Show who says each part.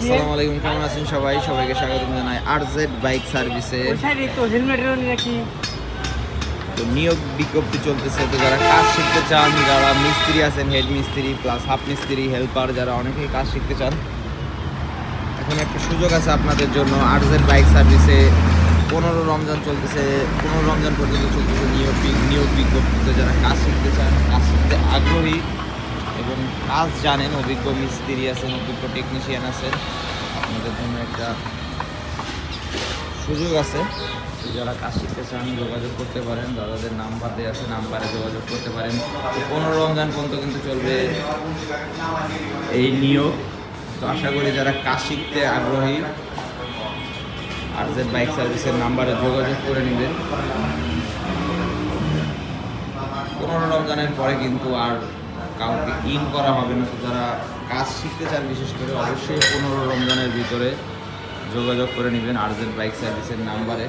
Speaker 1: আসসালামু আলাইকুম, কেমন আছেন সবাই? সবাইকে স্বাগত জানাই আরজেড বাইক সার্ভিসে। তো নিয়োগ বিজ্ঞপ্তি চলতেছে, তো যারা কাজ শিখতে চান, যারা মিস্ত্রি আছেন, হেড মিস্ত্রি প্লাস হাফ মিস্ত্রি, হেল্পার, যারা অনেকেই কাজ শিখতে চান, এখন একটা সুযোগ আছে আপনাদের জন্য। আরজেড বাইক সার্ভিসে 15 রমজান চলতেছে, 15 রমজান পর্যন্ত চলতেছে নিয়োগ বিজ্ঞপ্তিতে। যারা কাজ শিখতে চান, কাজ শিখতে আগ্রহী এবং কাজ জানেন, অভিজ্ঞ মিস্ত্রি আছেন, অভিজ্ঞ টেকনিশিয়ান আছেন, আপনাদের জন্য একটা সুযোগ আছে। তো যারা কাজ শিখতে চান যোগাযোগ করতে পারেন, দাদাদের নাম্বার দেওয়া আছে, নাম্বারে যোগাযোগ করতে পারেন। তো 15 রমজান পর্যন্ত কিন্তু চলবে এই নিয়োগ। তো আশা করি যারা কাজ শিখতে আগ্রহী আরজেড বাইক সার্ভিসের নাম্বারে যোগাযোগ করে নেবেন। 15 রমজানের পরে কিন্তু আর কাউকে ইন করা হবে না। তো যারা কাজ শিখতে চান বিশেষ করে অবশ্যই 15 রমজানের ভিতরে যোগাযোগ করে নেবেন আরজেড বাইক সার্ভিসের নাম্বারে।